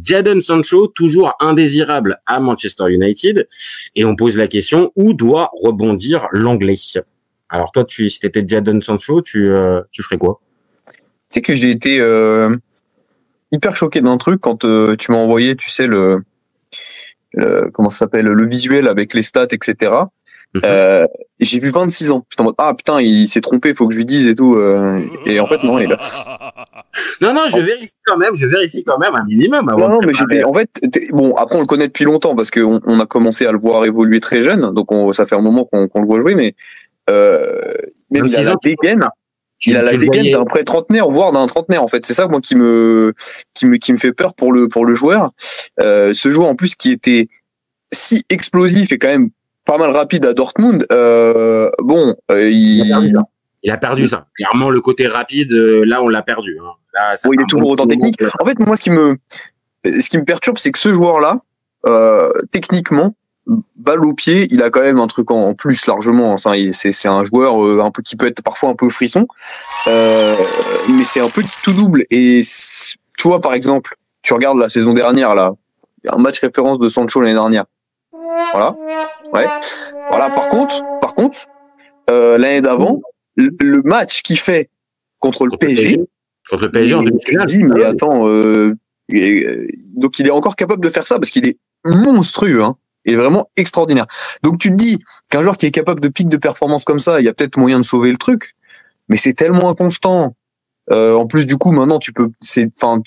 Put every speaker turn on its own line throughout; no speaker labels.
Jadon Sancho, toujours indésirable à Manchester United, et on pose la question, où doit rebondir l'Anglais? Alors toi, si t'étais Jadon Sancho, tu ferais quoi?
Tu sais que j'ai été hyper choqué d'un truc quand tu m'as envoyé, tu sais, comment ça s'appelle, le visuel avec les stats, etc. J'ai vu 26 ans. J'étais en mode, ah putain, il s'est trompé, faut que je lui dise et tout. Et en fait, non, il a...
Non, je vérifie quand même un minimum avant
Non,
de
mais j'étais, en fait, bon, après on le connaît depuis longtemps parce qu'on a commencé à le voir évoluer très jeune, donc ça fait un moment qu'on le voit jouer, mais même il a la dégaine. Il a la dégaine d'un pré-trentenaire, voire d'un trentenaire, en fait. C'est ça, moi, qui me fait peur pour le joueur. Ce joueur, en plus, qui était si explosif et quand même pas mal rapide à Dortmund,
il a perdu ça. Clairement, le côté rapide, là, on l'a perdu. Hein. Là,
oui, il est toujours autant technique. En fait, moi, ce qui me perturbe, c'est que ce joueur-là, techniquement, balle au pied, il a quand même un truc en plus largement. C'est un joueur un peu qui peut être parfois un peu frisson, mais c'est un petit tout double. Et tu vois, par exemple, tu regardes la saison dernière là, il y a un match référence de Sancho l'année dernière. Voilà, ouais. Voilà. Par contre, l'année d'avant, le match qu'il fait contre le PSG
en demi-finale.
Tu dis mais attends, donc il est encore capable de faire ça parce qu'il est monstrueux, hein. Il est vraiment extraordinaire. Donc tu te dis qu'un joueur qui est capable de pic de performance comme ça, il y a peut-être moyen de sauver le truc, mais c'est tellement inconstant. En plus du coup maintenant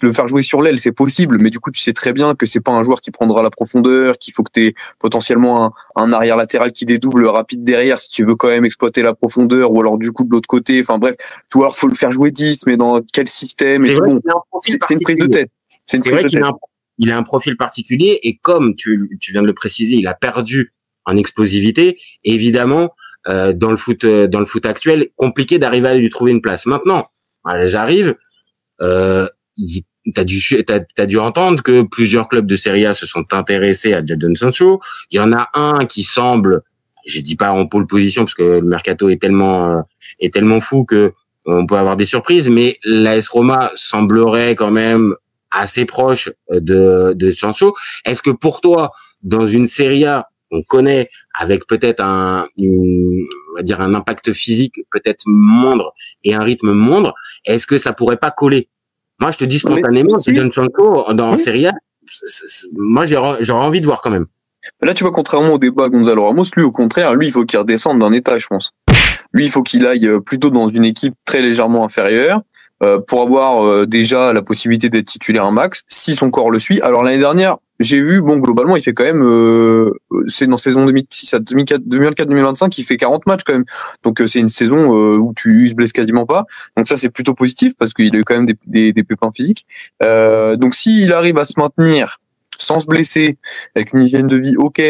le faire jouer sur l'aile c'est possible, mais du coup tu sais très bien que c'est pas un joueur qui prendra la profondeur, qu'il faut que tu aies potentiellement un arrière latéral qui dédouble rapide derrière si tu veux quand même exploiter la profondeur, ou alors du coup de l'autre côté, enfin bref, ou alors faut le faire jouer 10, mais dans quel système et tout. Bon, c'est une prise de tête.
Il a un profil particulier, et comme tu viens de le préciser, il a perdu en explosivité. Évidemment, dans le foot actuel, compliqué d'arriver à lui trouver une place. Maintenant, j'arrive. T'as dû entendre que plusieurs clubs de Serie A se sont intéressés à Jadon Sancho. Il y en a un qui semble, je dis pas en pole position parce que le mercato est tellement fou que on peut avoir des surprises, mais l'AS Roma semblerait quand même assez proche de Sancho. Est-ce que pour toi, dans une Serie A, on connaît, avec peut-être on va dire un impact physique peut-être moindre et un rythme moindre, est-ce que ça pourrait pas coller? Moi, je te dis spontanément, Jadon Sancho dans Serie A, moi j'aurais envie de voir quand même.
Là, tu vois, contrairement au débat Gonzalo Ramos, lui, au contraire, lui, il faut qu'il redescende d'un étage, je pense. Lui, il faut qu'il aille plutôt dans une équipe très légèrement inférieure pour avoir déjà la possibilité d'être titulaire un max, si son corps le suit. Alors l'année dernière, j'ai vu, bon, globalement, il fait quand même, c'est dans saison 2006 à 2024-2025, il fait 40 matchs quand même. Donc c'est une saison où tu se blesses quasiment pas. Donc ça, c'est plutôt positif parce qu'il a eu quand même des pépins physiques. Donc s'il arrive à se maintenir sans se blesser, avec une hygiène de vie ok,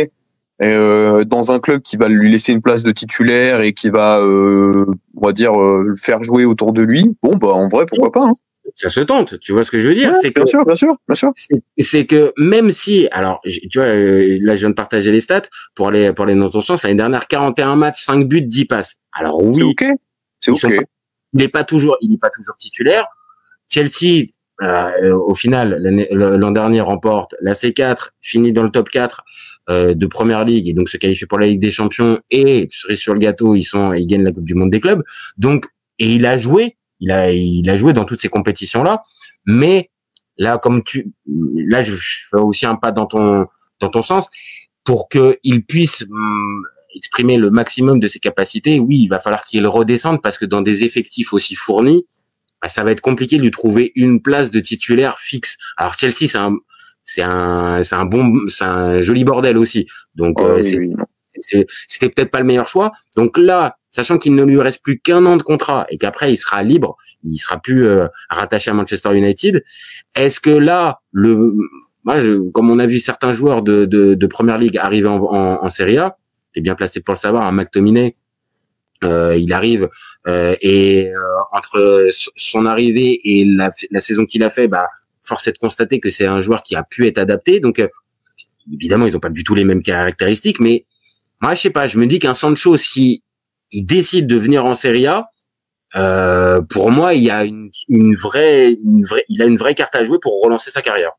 dans un club qui va lui laisser une place de titulaire et qui va, on va dire, le faire jouer autour de lui, bon, bah en vrai, pourquoi pas, hein.
Ça se tente, tu vois ce que je veux dire?
Ouais, c'est que, bien sûr.
C'est que même si, alors, tu vois, là, je viens de partager les stats pour aller dans ton sens. L'année dernière, 41 matchs, 5 buts, 10 passes. Alors oui,
c'est ok.
Il n'est pas toujours titulaire. Chelsea, au final, l'an dernier remporte la C4, finit dans le top 4 de Première Ligue et donc se qualifie pour la Ligue des Champions, et cerise sur le gâteau, ils gagnent la Coupe du Monde des clubs. Donc, et il a joué dans toutes ces compétitions-là, mais là, je fais aussi un pas dans ton sens, pour qu'il puisse exprimer le maximum de ses capacités. Oui, il va falloir qu'il redescende, parce que dans des effectifs aussi fournis, bah, ça va être compliqué de lui trouver une place de titulaire fixe. Alors Chelsea, c'est un joli bordel aussi. Donc c'était peut-être pas le meilleur choix. Donc là, sachant qu'il ne lui reste plus qu'un an de contrat et qu'après il sera libre, il sera plus rattaché à Manchester United, est-ce que là, comme on a vu certains joueurs de Première Ligue arriver en Serie A, t'es bien placé pour le savoir, un McTominay, il arrive entre son arrivée et la saison qu'il a fait, bah force est de constater que c'est un joueur qui a pu être adapté. Donc évidemment, ils ont pas du tout les mêmes caractéristiques, mais moi je sais pas, je me dis qu'un Sancho, si il décide de venir en Serie A, pour moi il y a il a une vraie carte à jouer pour relancer sa carrière.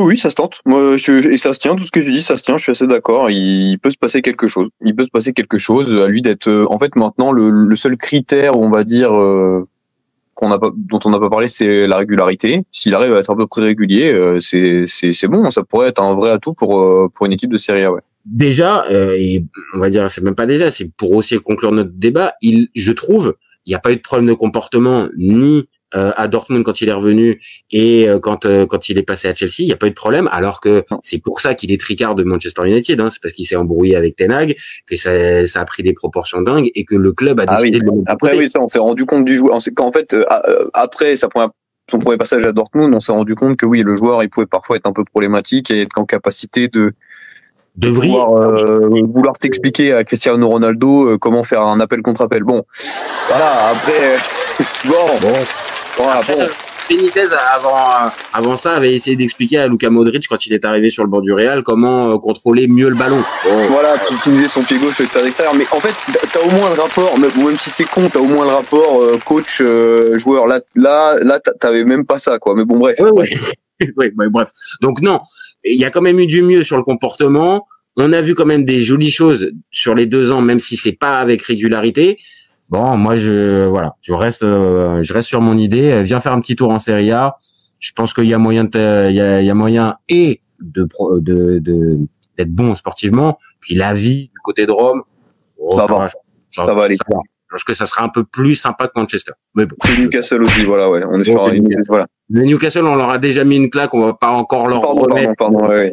Oui, ça se tente. Moi, et ça se tient, tout ce que tu dis, ça se tient, je suis assez d'accord. Il peut se passer quelque chose. Il peut se passer quelque chose à lui d'être, en fait, maintenant, le seul critère, on va dire, dont on n'a pas parlé, c'est la régularité. S'il arrive à être à peu près régulier, c'est bon. Ça pourrait être un vrai atout pour une équipe de Serie A, ouais.
Déjà, et on va dire, c'est même pas déjà, c'est pour aussi conclure notre débat, je trouve, il n'y a pas eu de problème de comportement, ni à Dortmund quand il est revenu et quand il est passé à Chelsea, il n'y a pas eu de problème, alors que c'est pour ça qu'il est tricard de Manchester United, hein, c'est parce qu'il s'est embrouillé avec Ten Hag, que ça a pris des proportions dingues et que le club a décidé de le mettre de
après,
côté.
oui, ça, on s'est rendu compte du joueur. Qu'en fait, après son premier passage à Dortmund, on s'est rendu compte que oui, le joueur, il pouvait parfois être un peu problématique et être en capacité de vouloir t'expliquer à Cristiano Ronaldo comment faire un appel contre appel. Bon, voilà, après, bon.
Benitez avant ça avait essayé d'expliquer à Luka Modric quand il est arrivé sur le bord du Real comment contrôler mieux le ballon.
Voilà, utiliser son pied gauche à l'extérieur. Mais en fait, t'as au moins le rapport, même si c'est con, t'as au moins le rapport coach joueur. Là, t'avais même pas ça, quoi. Mais bon, bref.
Oui, bref. Donc non, il y a quand même eu du mieux sur le comportement. On a vu quand même des jolies choses sur les 2 ans, même si c'est pas avec régularité. Bon, moi je reste sur mon idée. Viens faire un petit tour en Serie A. Je pense qu'il y a moyen il y a moyen et d'être bon sportivement. Puis la vie du côté de Rome,
ça va aller.
Je pense que ça sera un peu plus sympa que Manchester. Mais bon.
Et Newcastle aussi, voilà, ouais. On est sur
voilà. Le Newcastle, on leur a déjà mis une claque, on va pas encore leur remettre.
Pardon, ouais.